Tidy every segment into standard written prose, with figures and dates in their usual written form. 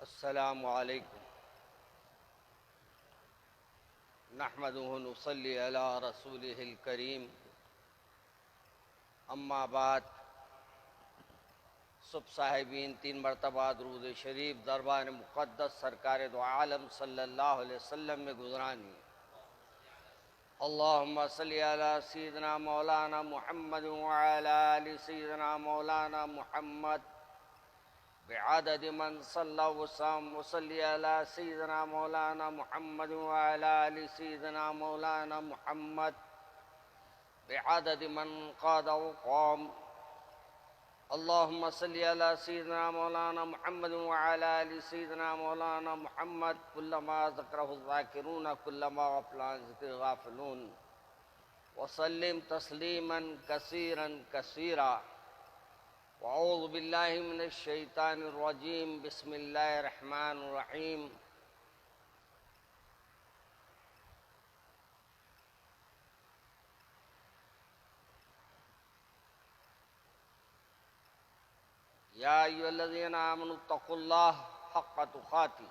अस्सलामु अलैकुम नहमदुहु नुसल्ली अला रसूलिहिल करीम अम्मा बाद सब साहिबीन 3 मरतबा दुरूद शरीफ दरबार मुक़द्दस सरकार दो आलम सल्लल्लाहु अलैहि वसल्लम में गुज़रानी। अल्लाहुम्मा सल्ली अला सय्यिदना मौलाना मुहम्मद व अला आलि सय्यिदना मौलाना मुहम्मद बिअदद मन सल्ला व सम व सल्ली अला सय्यिदना मौलाना मुहम्मद व अला आलि सय्यिदना मौलाना मुहम्मद बिअदद मन क़ादा व क़ाम। अल्लाहुम्मा सल्ली अला सय्यिदना मौलाना मुहम्मद व अला आलि सय्यिदना मौलाना मुहम्मद कुल्लमा ज़करहु ज़ाकिरून कुल्लमा गफ़ला अन ज़िक्रिही गाफ़िलून व सल्लिम तस्लीमन कसीरन कसीरा। वअऊज़ु बिल्लाहि मिनश शैतानिर रजीम बिस्मिल्लाहिर रहमानिर रहीम। या अय्युहल्लज़ीना आमनु तक़ुल्लाह हक़्क़ तुक़ाती।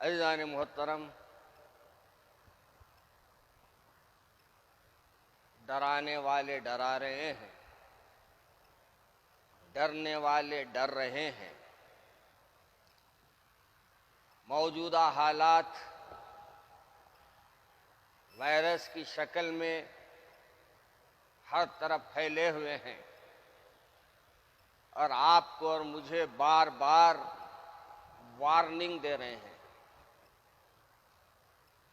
अज़ीज़ान मुहतरम, डराने वाले डरा रहे हैं, डरने वाले डर रहे हैं। मौजूदा हालात वायरस की शक्ल में हर तरफ फैले हुए हैं और आपको और मुझे बार बार वार्निंग दे रहे हैं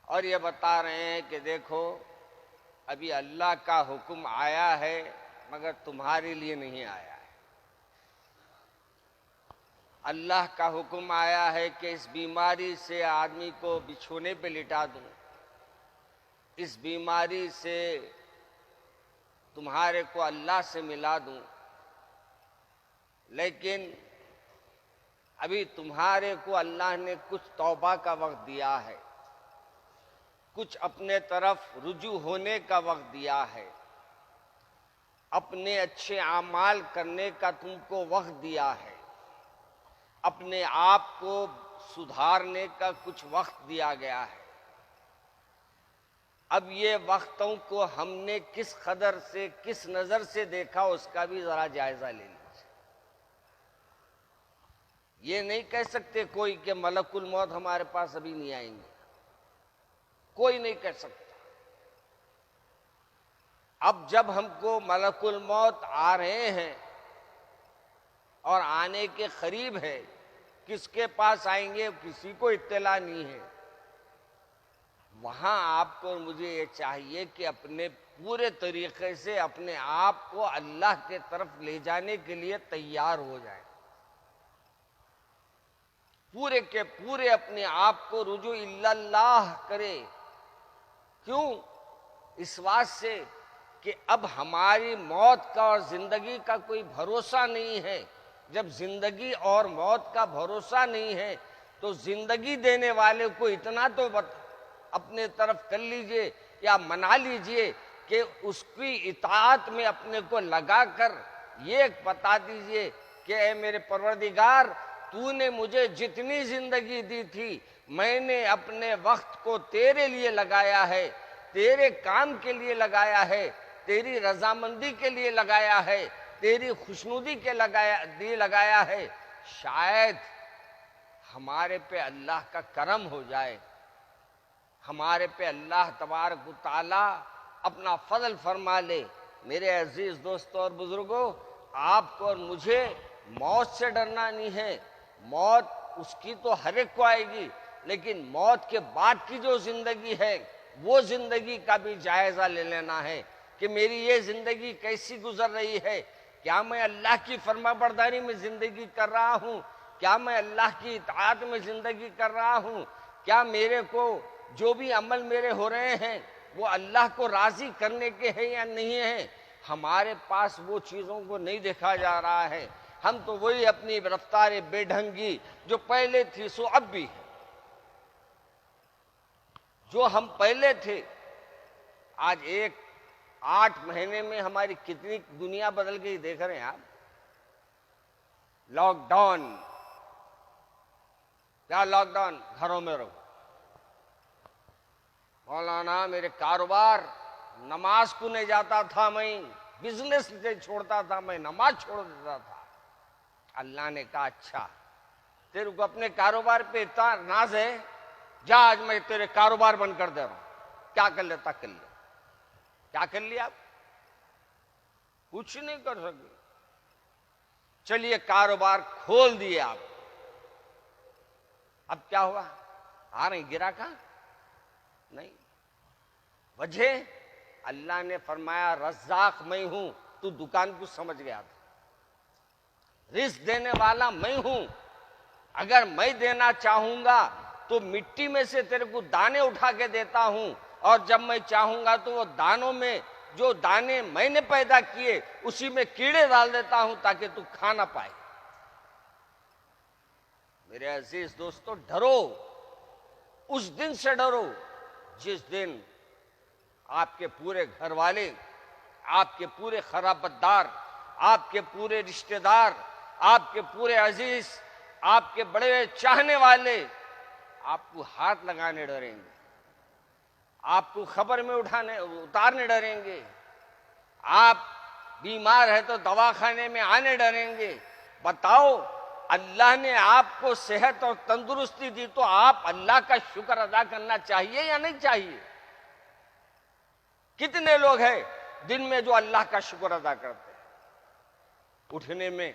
और ये बता रहे हैं कि देखो अभी अल्लाह का हुक्म आया है मगर तुम्हारे लिए नहीं आया है। अल्लाह का हुक्म आया है कि इस बीमारी से आदमी को बिछोने पे लिटा दूं, इस बीमारी से तुम्हारे को अल्लाह से मिला दूं, लेकिन अभी तुम्हारे को अल्लाह ने कुछ तौबा का वक्त दिया है, कुछ अपने तरफ रुजू होने का वक्त दिया है, अपने अच्छे आमाल करने का तुमको वक्त दिया है, अपने आप को सुधारने का कुछ वक्त दिया गया है। अब ये वक्तों को हमने किस कदर से किस नजर से देखा उसका भी जरा जायजा ले लीजिए। ये नहीं कह सकते कोई कि मलकुल मौत हमारे पास अभी नहीं आएंगे, कोई नहीं कह सकता। अब जब हमको मलकुल मौत आ रहे हैं और आने के करीब है, किसके पास आएंगे किसी को इत्तला नहीं है, वहां आपको और मुझे ये चाहिए कि अपने पूरे तरीके से अपने आप को अल्लाह के तरफ ले जाने के लिए तैयार हो जाए, पूरे के पूरे अपने आप को रुजू इल्लल्लाह करे। क्यों? इस बात से कि अब हमारी मौत का और जिंदगी का कोई भरोसा नहीं है। जब जिंदगी और मौत का भरोसा नहीं है तो जिंदगी देने वाले को इतना तो अपने तरफ कर लीजिए या मना लीजिए कि उसकी इताअत में अपने को लगाकर ये बता दीजिए कि ऐ मेरे परवरदिगार, तूने मुझे जितनी जिंदगी दी थी मैंने अपने वक्त को तेरे लिए लगाया है, तेरे काम के लिए लगाया है, तेरी रजामंदी के लिए लगाया है, तेरी खुशनुदी के लिए लगाया है। शायद हमारे पे अल्लाह का करम हो जाए, हमारे पे अल्लाह तबारक व तआला अपना फजल फरमा ले। मेरे अजीज दोस्तों और बुजुर्गों, आपको और मुझे मौत से डरना नहीं है। मौत उसकी तो हर एक को आएगी, लेकिन मौत के बाद की जो जिंदगी है वो जिंदगी का भी जायजा ले लेना है कि मेरी ये जिंदगी कैसी गुजर रही है। क्या मैं अल्लाह की फरमाबरदारी में जिंदगी कर रहा हूँ? क्या मैं अल्लाह की इताअत में जिंदगी कर रहा हूँ? क्या मेरे को जो भी अमल मेरे हो रहे हैं वो अल्लाह को राजी करने के हैं या नहीं है? हमारे पास वो चीजों को नहीं देखा जा रहा है। हम तो वही अपनी रफ्तार बेढंगी जो पहले थी सो अब भी है, जो हम पहले थे। आज 8 महीने में हमारी कितनी दुनिया बदल गई देख रहे हैं आप। लॉकडाउन, क्या लॉकडाउन, घरों में रहो। मौलाना मेरे कारोबार, नमाज को नहीं जाता था मैं, बिजनेस छोड़ता था मैं, नमाज छोड़ देता था। अल्लाह ने कहा अच्छा तेरे को अपने कारोबार पे इतना नाज है, जा आज मैं तेरे कारोबार बंद कर दे रहा हूं। क्या कर लेता कर ले। क्या कर लिया आप? कुछ नहीं कर सके। चलिए कारोबार खोल दिए आप, अब क्या हुआ? आ रही गिरा का नहीं। वजह अल्लाह ने फरमाया रज़्ज़ाक़ मैं हूं, तू दुकान को समझ गया था। रिस्क देने वाला मैं हूं। अगर मैं देना चाहूंगा तो मिट्टी में से तेरे को दाने उठा के देता हूं, और जब मैं चाहूंगा तो वो दानों में जो दाने मैंने पैदा किए उसी में कीड़े डाल देता हूं ताकि तू खा ना पाए। मेरे अजीज दोस्तों, डरो, उस दिन से डरो जिस दिन आपके पूरे घर वाले, आपके पूरे खराबतदार, आपके पूरे रिश्तेदार, आपके पूरे अजीज, आपके बड़े चाहने वाले आपको हाथ लगाने डरेंगे, आपको खबर में उतारने डरेंगे, आप बीमार है तो दवाखाने में आने डरेंगे। बताओ, अल्लाह ने आपको सेहत और तंदुरुस्ती दी तो आप अल्लाह का शुक्र अदा करना चाहिए या नहीं चाहिए? कितने लोग हैं दिन में जो अल्लाह का शुक्र अदा करते हैं? उठने में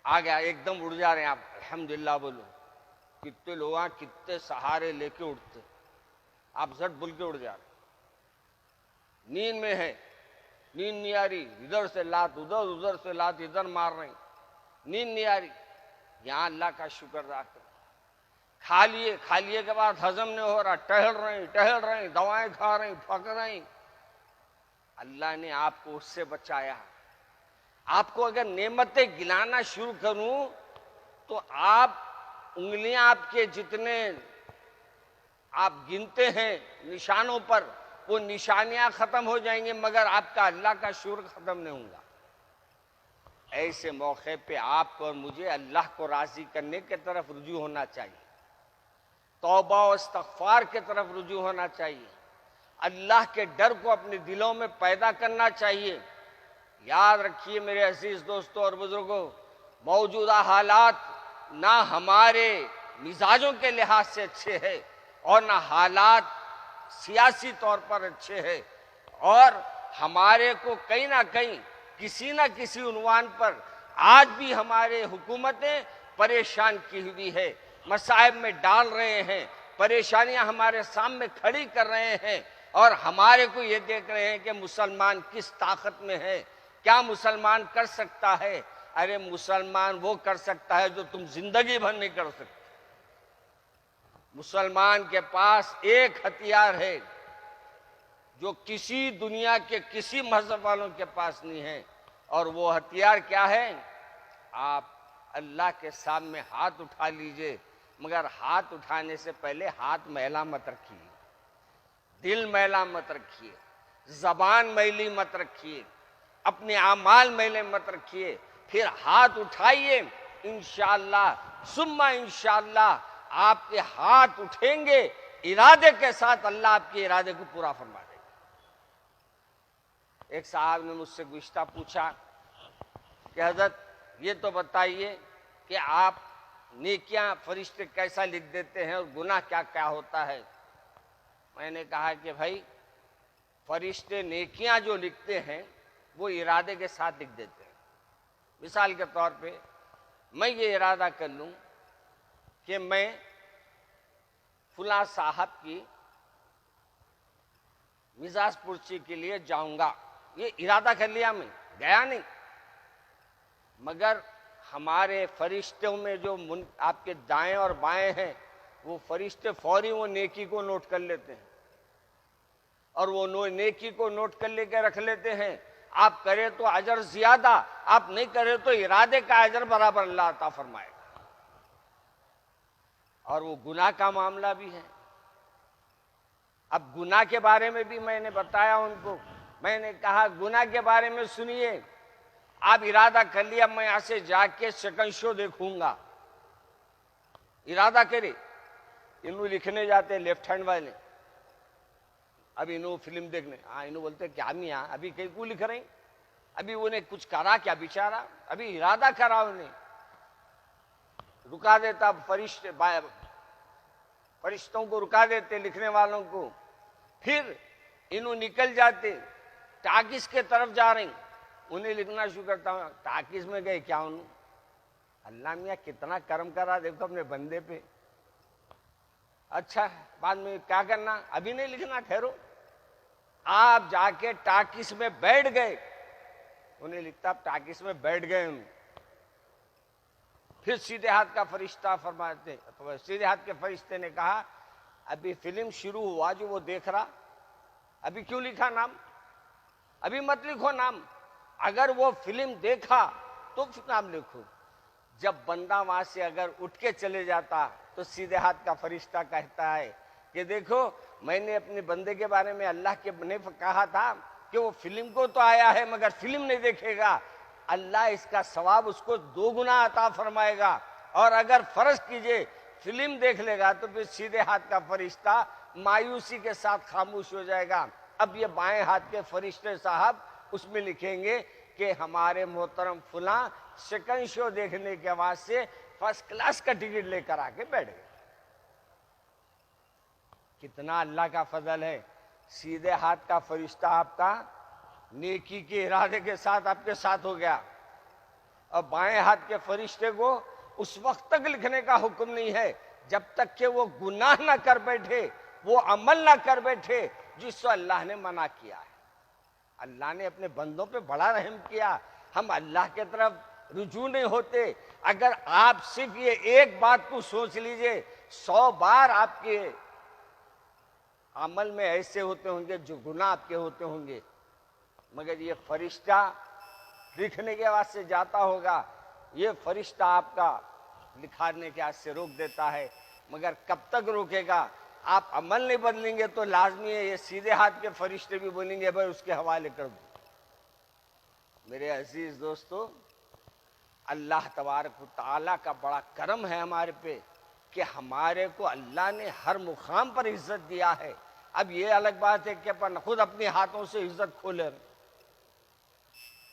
आ गया, एकदम उठ जा रहे हैं आप, अल्हम्दुलिल्लाह बोलो। कितने लोग हैं, कितने सहारे लेके उठते, आप झट बोल के उठ जा रहे। नींद में है, नींद नहीं आ रही, इधर से लात उधर, उधर से लात इधर मार रही, नींद नहीं आ रही। यहां अल्लाह का शुक्र अदा करो। खा लिए के बाद हजम नहीं हो रहा, टहल रही, दवाएं खा रही, पक रही। अल्लाह ने आपको उससे बचाया। आपको अगर नेमतें गिनाना शुरू करूं तो आप उंगलियां, आपके जितने आप गिनते हैं निशानों पर, वो निशानियां खत्म हो जाएंगी, मगर आपका अल्लाह का शुक्र खत्म नहीं होगा। ऐसे मौके पे आपको और मुझे अल्लाह को राजी करने की तरफ रुजू होना चाहिए, तौबा और इस्तग़फ़ार की तरफ रुजू होना चाहिए, अल्लाह के डर को अपने दिलों में पैदा करना चाहिए। याद रखिए मेरे अजीज दोस्तों और बुजुर्गों, मौजूदा हालात ना हमारे मिजाजों के लिहाज से अच्छे हैं और ना हालात सियासी तौर पर अच्छे हैं, और हमारे को कहीं ना कहीं किसी ना किसी उन्वान पर आज भी हमारे हुकूमतें परेशान की हुई है, मसाइब में डाल रहे हैं, परेशानियां हमारे सामने खड़ी कर रहे हैं, और हमारे को ये देख रहे हैं कि मुसलमान किस ताकत में है, क्या मुसलमान कर सकता है। अरे मुसलमान वो कर सकता है जो तुम जिंदगी भर नहीं कर सकते। मुसलमान के पास एक हथियार है जो किसी दुनिया के किसी मजहब वालों के पास नहीं है, और वो हथियार क्या है? आप अल्लाह के सामने हाथ उठा लीजिए, मगर हाथ उठाने से पहले हाथ मैला मत रखिए, दिल मैला मत रखिए, जबान मैली मत रखिए, अपने आमाल मैले मत रखिए, फिर हाथ उठाइए। इंशाअल्लाह सुम्मा इंशाअल्लाह आपके हाथ उठेंगे इरादे के साथ, अल्लाह आपके इरादे को पूरा फरमा देगा। एक साहब ने मुझसे गुज़िश्ता पूछा कि हज़रत ये तो बताइए कि आप नेकियां फरिश्ते कैसा लिख देते हैं और गुनाह क्या क्या होता है। मैंने कहा कि भाई, फरिश्ते नेकियां जो लिखते हैं वो इरादे के साथ लिख देते हैं। मिसाल के तौर पे मैं ये इरादा कर लूं कि मैं फुला साहब की मिजाज पुरसी के लिए जाऊंगा, ये इरादा कर लिया, मैं गया नहीं, मगर हमारे फरिश्तों में जो आपके दाएं और बाएं हैं, वो फरिश्ते फौरी वो नेकी को नोट कर लेते हैं, और वो नेकी को नोट कर लेके रख लेते हैं। आप करें तो अजर ज्यादा, आप नहीं करें तो इरादे का अजर बराबर अल्लाह अता फरमाएगा। और वो गुनाह का मामला भी है। अब गुनाह के बारे में भी मैंने बताया उनको, मैंने कहा गुनाह के बारे में सुनिए, आप इरादा कर लिया मैं यहां से जाके सेकंड शो देखूंगा, इरादा करे इन्हों लिखने जाते लेफ्ट हैंड वाले, अब इन्हों फिल्म देखने, हाँ इन्हों बोलते क्या मियाँ अभी कहीं को लिख रहे, अभी उन्हें कुछ करा क्या बेचारा, अभी इरादा करा उन्हें, रुका देता फरिश्तों को रुका देते लिखने वालों को, फिर इन्हों निकल जाते टाकिस के तरफ जा रहे, उन्हें लिखना शुरू करता हूं, टाकिस में गए क्या उन्होंने, अल्लाह मियाँ कितना कर्म करा देखो अपने बंदे पे, अच्छा बाद में क्या करना, अभी नहीं लिखना ठहरो, आप जाके टाकिस में बैठ गए, उन्हें लिखता आप टाकिस में बैठ गए उन्हें, फिर सीधे हाथ का फरिश्ता फरमाते, सीधे हाथ के फरिश्ते ने कहा अभी फिल्म शुरू हुआ जो वो देख रहा, अभी क्यों लिखा नाम, अभी मत लिखो नाम, अगर वो फिल्म देखा तो फिर नाम लिखो। जब बंदा वहां से अगर उठ के चले जाता तो सीधे हाथ का फरिश्ता कहता है कि देखो मैंने अपने बंदे के बारे में अल्लाह के ने कहा था कि वो फिल्म को तो आया है मगर फिल्म नहीं देखेगा, अल्लाह इसका सवाब उसको 2 गुना अता फरमाएगा, और अगर फर्ज कीजिए फिल्म देख लेगा तो फिर सीधे हाथ का फरिश्ता मायूसी के साथ खामोश हो जाएगा। अब ये बाएं हाथ के फरिश्ते साहब उसमें लिखेंगे कि हमारे मोहतरम फुला सेकंड शो देखने के वास्ते फर्स्ट क्लास का टिकट लेकर आके बैठ गए। कितना अल्लाह का फजल है, सीधे हाथ का फरिश्ता आपका नेकी के इरादे के साथ आपके साथ हो गया, और बाएं हाथ के फरिश्ते को उस वक्त तक लिखने का हुक्म नहीं है जब तक कि वो गुनाह ना कर बैठे, वो अमल ना कर बैठे जिसको अल्लाह ने मना किया है। अल्लाह ने अपने बंदों पे बड़ा रहम किया, हम अल्लाह के तरफ रुजू नहीं होते। अगर आप सिर्फ ये एक बात को सोच लीजिए, 100 बार आपके अमल में ऐसे होते होंगे जो गुनाह आपके होते होंगे, मगर ये फरिश्ता लिखने के वास्ते जाता होगा, ये फरिश्ता आपका लिखाने के वास्ते रोक देता है, मगर कब तक रोकेगा, आप अमल नहीं बदलेंगे तो लाजमी है ये सीधे हाथ के फरिश्ते भी बोलेंगे भाई उसके हवाले कर दो। मेरे अजीज दोस्तों, अल्लाह तबारक व तआला का बड़ा करम है हमारे पे कि हमारे को अल्लाह ने हर मुकाम पर इज्जत दिया है। अब ये अलग बात है कि अपन खुद अपने हाथों से इज्जत खोले रहे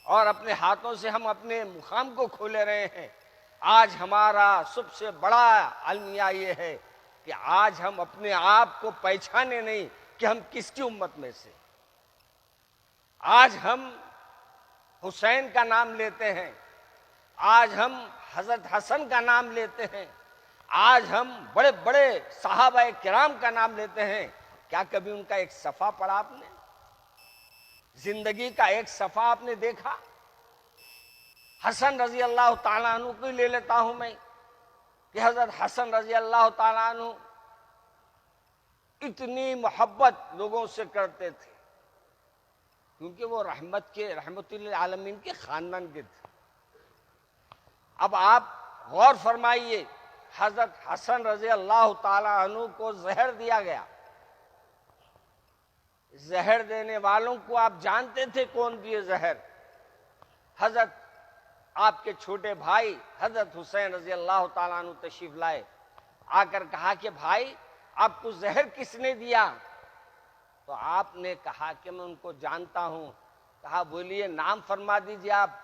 और अपने हाथों से हम अपने मुकाम को खोले रहे हैं। आज हमारा सबसे बड़ा अलमिया ये है कि आज हम अपने आप को पहचाने नहीं कि हम किसकी उम्मत में से। आज हम हुसैन का नाम लेते हैं, आज हम हजरत हसन का नाम लेते हैं, आज हम बड़े बड़े सहाबा किराम का नाम लेते हैं। क्या कभी उनका एक सफा पढ़ा आपने? जिंदगी का एक सफा आपने देखा? हसन रजी अल्लाह ताला अन्हु को ले लेता हूं मैं कि हजरत हसन रजी अल्लाह ताला अन्हु इतनी मोहब्बत लोगों से करते थे क्योंकि वो रहमतुल्लिल आलमीन के खानदान के थे। अब आप गौर फरमाइए, हजरत हसन रजी अल्लाह ताला अन्हु को जहर दिया गया। जहर देने वालों को आप जानते थे कौन दिए जहर? हजरत आपके छोटे भाई हजरत हुसैन रजी अल्लाह ताला अन्हु तशरीफ लाए, आकर कहा कि भाई आपको जहर किसने दिया? तो आपने कहा कि मैं उनको जानता हूं। कहा बोलिए नाम फरमा दीजिए आप,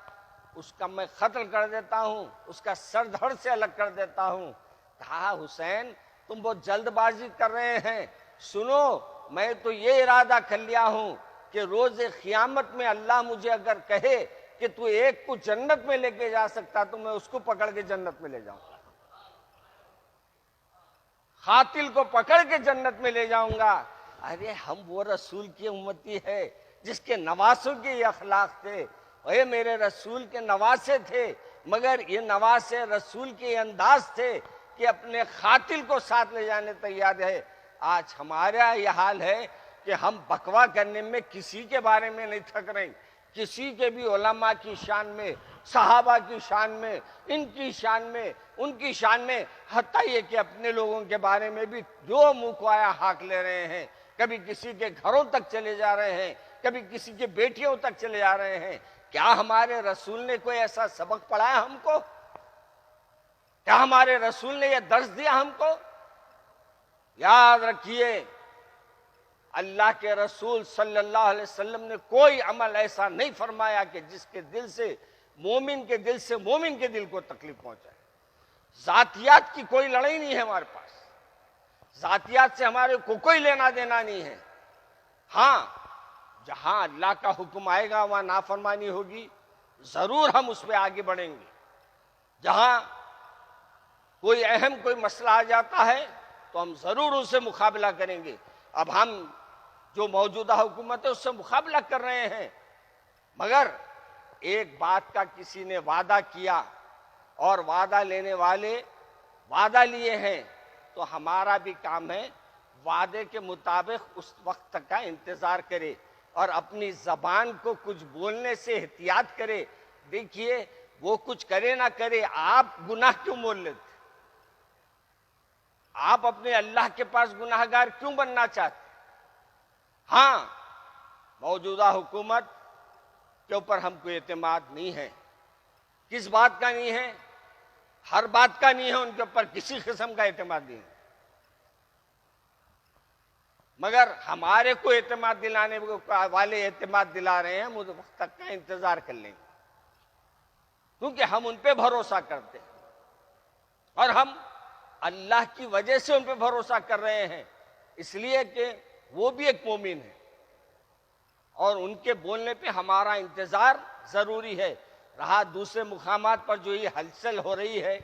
उसका मैं कत्ल कर देता हूं, उसका सर धड़ से अलग कर देता हूं। कहा हुसैन तुम बहुत जल्दबाजी कर रहे हैं, सुनो मैं तो ये इरादा कर लिया हूं कि रोज क़यामत में अल्लाह मुझे अगर कहे कि तू एक को जन्नत में लेके जा सकता तो मैं उसको पकड़ के जन्नत में ले जाऊंगा, कातिल को पकड़ के जन्नत में ले जाऊंगा। अरे हम वो रसूल की उम्मती है जिसके नवासों के ये अखलाक थे, ये मेरे रसूल के नवासे थे, मगर ये नवासे रसूल के अंदाज थे कि अपने कातिल को साथ ले जाने तैयार है। आज हमारा यह हाल है कि हम बकवा करने में किसी के बारे में नहीं थक रहे, किसी के भी उलमा की शान में, सहाबा की शान में, इनकी शान में, उनकी शान में, हत्ता ये कि अपने लोगों के बारे में भी जो मुंह को आया हाक ले रहे हैं। कभी किसी के घरों तक चले जा रहे हैं, कभी किसी के बेटियों तक चले जा रहे हैं। क्या हमारे रसूल ने कोई ऐसा सबक पढ़ाया हमको? क्या हमारे रसूल ने यह दर्ज दिया हमको? याद रखिए, अल्लाह के रसूल सल्लल्लाहु अलैहि वसल्लम ने कोई अमल ऐसा नहीं फरमाया कि जिसके दिल से मोमिन के दिल से मोमिन के दिल को तकलीफ पहुंचाए। जातियात की कोई लड़ाई नहीं है हमारे पास, जातियात से हमारे को कोई लेना देना नहीं है। हाँ, जहां अल्लाह का हुक्म आएगा वहां नाफरमानी होगी, जरूर हम उस पर आगे बढ़ेंगे। जहां कोई अहम कोई मसला आ जाता है तो हम जरूर उससे मुकाबला करेंगे। अब हम जो मौजूदा हुकूमत है उससे मुकाबला कर रहे हैं, मगर एक बात का किसी ने वादा किया और वादा लेने वाले वादा लिए हैं, तो हमारा भी काम है वादे के मुताबिक उस वक्त तक का इंतजार करे और अपनी जबान को कुछ बोलने से एहतियात करे। देखिए, वो कुछ करे ना करे, आप गुनाह क्यों बोल लेते? आप अपने अल्लाह के पास गुनाहगार क्यों बनना चाहते? हाँ, मौजूदा हुकूमत के ऊपर हमको एतमाद नहीं है। किस बात का नहीं है? हर बात का नहीं है, उनके ऊपर किसी किस्म का एतमाद नहीं है। मगर हमारे को एतमाद दिलाने वाले एतमाद दिला रहे हैं, हम उस वक्त तक का इंतजार कर लेंगे, क्योंकि हम उन पे भरोसा करते हैं और हम अल्लाह की वजह से उन पे भरोसा कर रहे हैं, इसलिए कि वो भी एक मोमिन है और उनके बोलने पे हमारा इंतजार जरूरी है। रहा दूसरे मुकामात पर जो ये हलचल हो रही है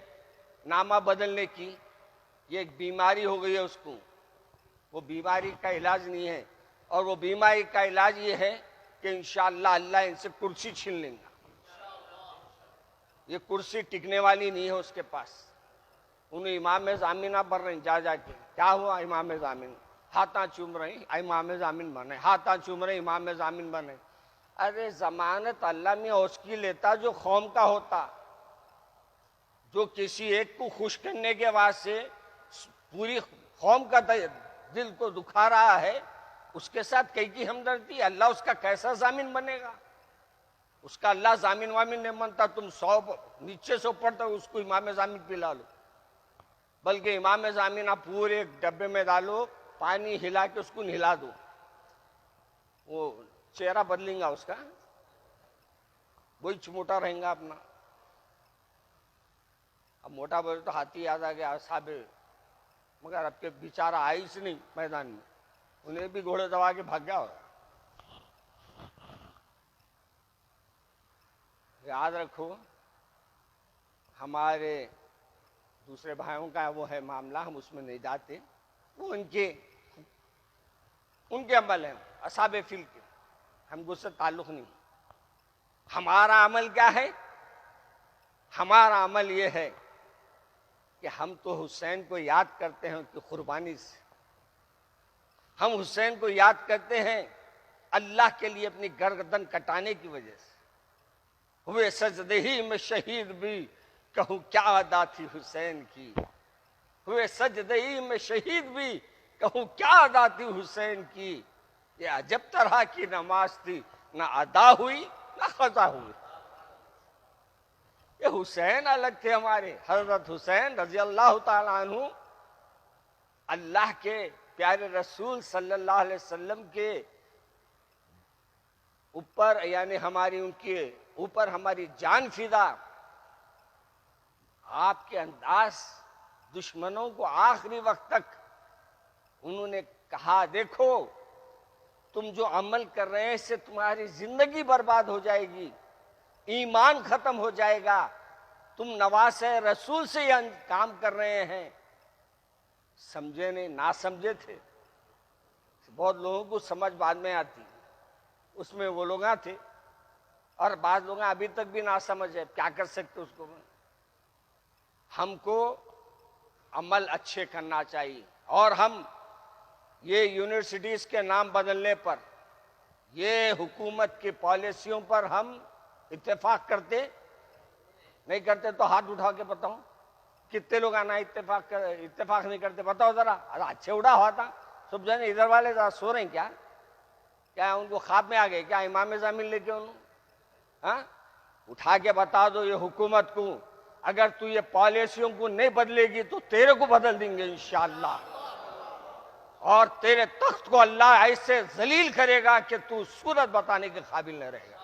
नामा बदलने की, ये एक बीमारी हो गई है उसको, वो बीमारी का इलाज नहीं है, और वो बीमारी का इलाज ये है कि इंशाअल्लाह अल्लाह इनसे कुर्सी छीन लेगा। ये कुर्सी टिकने वाली नहीं है उसके पास। उन्हें इमाम जामिना बन रहे जा जाके, क्या हुआ इमाम जामिन, हाथा चूम रहे इमाम जामिन बने, हाथा चूम रहे इमाम जामिन बने। अरे जमानत अल्लाह में उसकी लेता जो कौम का होता, जो किसी एक को खुश करने के वास्ते पूरी कौम का दिल को दुखा रहा है, उसके साथ कई की हमदर्दी, अल्लाह उसका कैसा जामिन बनेगा? उसका अल्लाह जामिन वामिन नहीं बनता। तुम 100 नीचे से ऊपर तक उसको इमाम जामिन पिला लो, बल्कि इमाम जामिन आप पूरे डब्बे में डालो, पानी हिला के उसको हिला दो, वो चेहरा बदलेगा उसका, वही मोटा रहेगा अपना। अब मोटा बोले तो हाथी याद आ गया साहब, मगर अब के बेचारा आई से नहीं मैदान में, उन्हें भी घोड़े दबा के भाग गया हो। याद रखो, हमारे दूसरे भाइयों का वो है मामला, हम उसमें नहीं जाते, वो उनके अमल है असाबे फिल के, हमको उससे ताल्लुक नहीं। हमारा अमल क्या है? हमारा अमल ये है कि हम तो हुसैन को याद करते हैं कि कुर्बानी से, हम हुसैन को याद करते हैं अल्लाह के लिए अपनी गर्दन कटाने की वजह से। हुए सजदे ही में शहीद भी, कहूं क्या अदा थी हुसैन की। हुए सजदे ही में शहीद भी, कहूं क्या अदा थी हुसैन की। ये अजब तरह की नमाज थी, ना अदा हुई ना खजा हुई। ये हुसैन अलग थे हमारे, हजरत हुसैन रजी अल्लाह तआला अन्हु अल्लाह के प्यारे रसूल सल्लल्लाहु अलैहि वसल्लम के ऊपर, यानी हमारी उनके ऊपर हमारी जान फिदा। आपके अंदाज दुश्मनों को आखिरी वक्त तक उन्होंने कहा, देखो तुम जो अमल कर रहे हैं इससे तुम्हारी जिंदगी बर्बाद हो जाएगी, ईमान खत्म हो जाएगा, तुम नवासे रसूल से यह काम कर रहे हैं। समझे नहीं, ना समझे थे। बहुत लोगों को समझ बाद में आती, उसमें वो लोग थे, और बाद लोग अभी तक भी ना समझ है, क्या कर सकते उसको। हमको अमल अच्छे करना चाहिए, और हम ये यूनिवर्सिटीज के नाम बदलने पर, ये हुकूमत की पॉलिसियों पर हम इत्तेफाक करते नहीं करते? तो हाथ उठा के बताओ कितने लोग आना इत्तेफाक नहीं करते, बताओ जरा। अरे अच्छे उड़ा हुआ था सब जने, इधर वाले जरा सो रहे हैं क्या? क्या उनको ख्वाब में आ गए क्या इमाम जामिन लेके? उन्होंने हाँ, उठा के बता दो ये हुकूमत को अगर तू ये पॉलिसियों को नहीं बदलेगी तो तेरे को बदल देंगे इंशाअल्लाह, और तेरे तख्त को अल्लाह ऐसे जलील करेगा कि तू सूरत बताने के काबिल न रहेगा।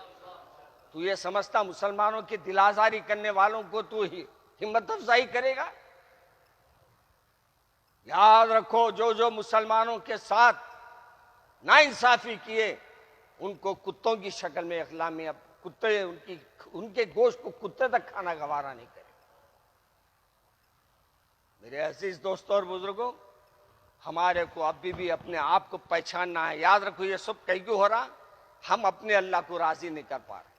तू ये समझता मुसलमानों की दिलाजारी करने वालों को तू ही हिम्मत अफजाई करेगा? याद रखो, जो जो मुसलमानों के साथ नाइंसाफी किए उनको कुत्तों की शक्ल में अखला में अब कुत्ते उनके गोश्त को कुत्ते तक खाना गवारा नहीं करे। मेरे अजीज दोस्तों और बुजुर्गों, हमारे को अभी भी अपने आप को पहचानना है। याद रखो, ये सब कहीं क्यों हो रहा? हम अपने अल्लाह को राजी नहीं कर पा रहे।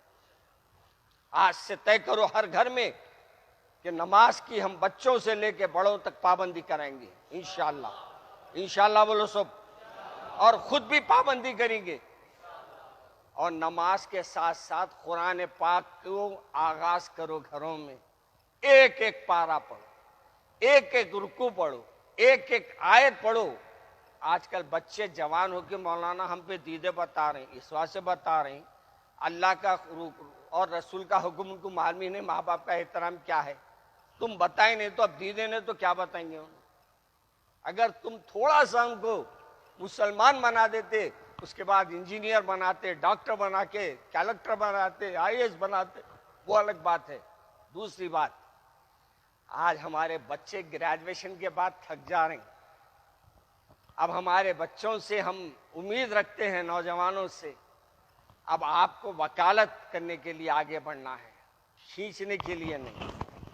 आज से तय करो हर घर में कि नमाज की हम बच्चों से लेके बड़ों तक पाबंदी कराएंगे इंशाअल्लाह। इंशाअल्लाह बोलो सब, और खुद भी पाबंदी करेंगे। और नमाज के साथ साथ कुरान पाक को आगाज करो घरों में, एक एक पारा पढ़ो, एक एक रुकू पढ़ो, एक एक आयत पढ़ो। आजकल बच्चे जवान होकर मौलाना हम पे दीदे बता रहे हैं, इस बात से बता रहे हैं अल्लाह का और रसूल का हुक्म उनको मालूम ही नहीं, माँ बाप का एहतराम क्या है। तुम बताए नहीं तो अब दीदे ने तो क्या बताएंगे उन्हें। अगर तुम थोड़ा सा हमको मुसलमान बना देते, उसके बाद इंजीनियर बनाते, डॉक्टर बना के कलेक्टर बनाते, आईएएस बनाते, वो अलग बात है। दूसरी बात, आज हमारे बच्चे ग्रेजुएशन के बाद थक जा रहे हैं। अब हमारे बच्चों से हम उम्मीद रखते हैं, नौजवानों से, अब आपको वकालत करने के लिए आगे बढ़ना है, खींचने के लिए नहीं,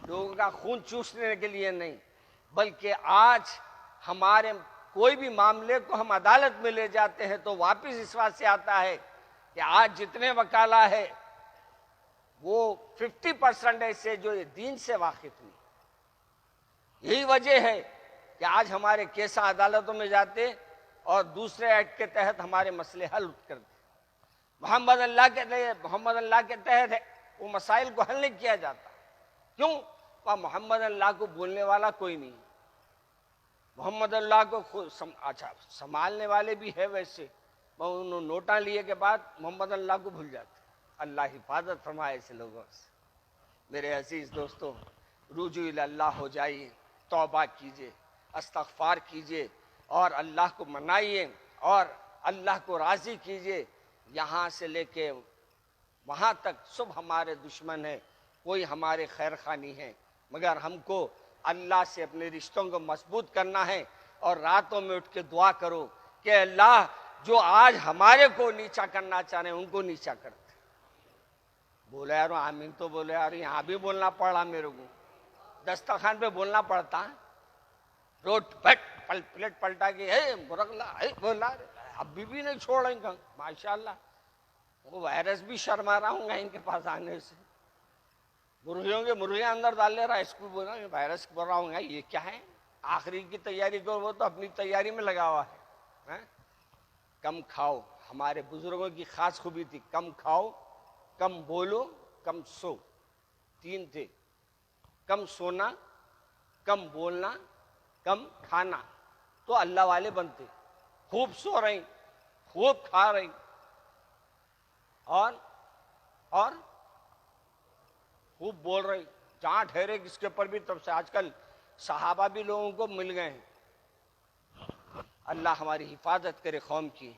लोगों का खून चूसने के लिए नहीं, बल्कि आज हमारे कोई भी मामले को हम अदालत में ले जाते हैं तो वापस इस बात से आता है कि आज जितने वकाला है वो 50% ऐसे जो दीन से वाकिफ नहीं। यही वजह है कि आज हमारे केस अदालतों में जाते और दूसरे एक्ट के तहत हमारे मसले हल करते। मोहम्मद अल्लाह के तहत वो मसाइल को हल नहीं किया जाता। क्यों? वह मोहम्मद अल्लाह को बोलने वाला कोई नहीं। मोहम्मद अल्लाह को अच्छा संभालने वाले भी है, वैसे उन्होंने नोटा लिए के बाद मोहम्मद अल्लाह को भूल जाते। अल्लाह हिफाजत फरमाए ऐसे लोगों से। मेरे अजीज दोस्तों, रुजू इल्लाह हो जाइए, तौबा कीजिए, इस्तग़फ़ार कीजिए और अल्लाह को मनाइए और अल्लाह को राज़ी कीजिए। यहाँ से लेके वहाँ तक सब हमारे दुश्मन है, कोई हमारे खैर खा नहीं है, मगर हमको अल्लाह से अपने रिश्तों को मजबूत करना है। और रातों में उठ के दुआ करो कि अल्लाह जो आज हमारे को नीचा करना चाह रहे हैं उनको नीचा कर दे। बोले यार आमीन तो बोले यार, यहाँ भी बोलना पड़ा मेरे को, दस्तरखान पे बोलना पड़ता है, रोट प्लेट पलटा के बोला अभी भी नहीं छोड़ेंगे माशाल्लाह। वो वायरस भी शर्मा रहा हूँ इनके पास आने से। मुर्गियों के मुर्गियां अंदर डाल ले रहा है, इसको बोल रहा वायरस बोल रहा हूँ ये क्या है। आखिरी की तैयारी करो, वो तो अपनी तैयारी में लगा हुआ है। कम खाओ, हमारे बुजुर्गों की खास खूबी थी, कम खाओ, कम बोलो, कम सो। 3 थे, कम सोना, कम बोलना, कम खाना, तो अल्लाह वाले बनते। खूब सो रही, खूब खा रही और खूब बोल रही, जहां ठहरे किसके ऊपर भी। तब से आजकल सहाबा भी लोगों को मिल गए हैं। अल्लाह हमारी हिफाजत करे कौम की।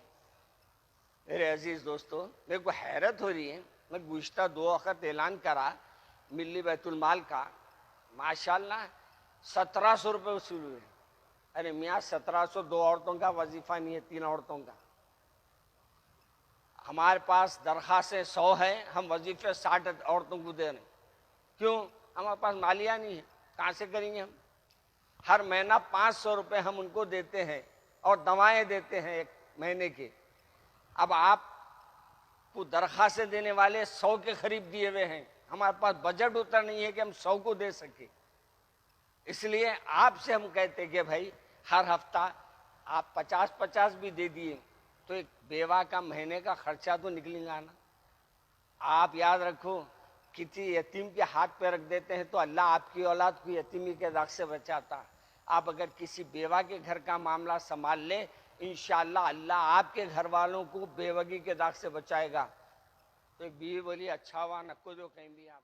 मेरे अजीज दोस्तों, मेरे को हैरत हो रही है, मैं गुज़िश्ता 2 वक़्त ऐलान करा मिली बैतुल माल का, माशाल्लाह 1700 रुपये वसूल हुए। अरे मियाँ 1700 2 औरतों का वजीफा नहीं है, 3 औरतों का। हमारे पास दरखास्तें 100 है, हम वजीफे 60 औरतों को दे रहे हैं। क्यों? हमारे पास मालिया नहीं है, कहाँ से करेंगे हम। हर महीना 500 रुपये हम उनको देते हैं और दवाएं देते हैं 1 महीने के। अब आपको दरखास्तें देने वाले 100 के करीब दिए हुए हैं, हमारे पास बजट उतना नहीं है कि हम 100 को दे सके। इसलिए आपसे हम कहते हैं कि भाई हर हफ्ता आप 50-50 भी दे दिए तो एक बेवा का महीने का खर्चा तो निकलेगा ना। आप याद रखो, किसी यतीम के हाथ पे रख देते हैं तो अल्लाह आपकी औलाद को यतीमी के दाग से बचाता। आप अगर किसी बेवा के घर का मामला संभाल ले, इंशाअल्लाह अल्लाह आपके घर वालों को बेवगी के दाग से बचाएगा। तो एक बीवी बोली, अच्छा हुआ नको जो कहीं भी आप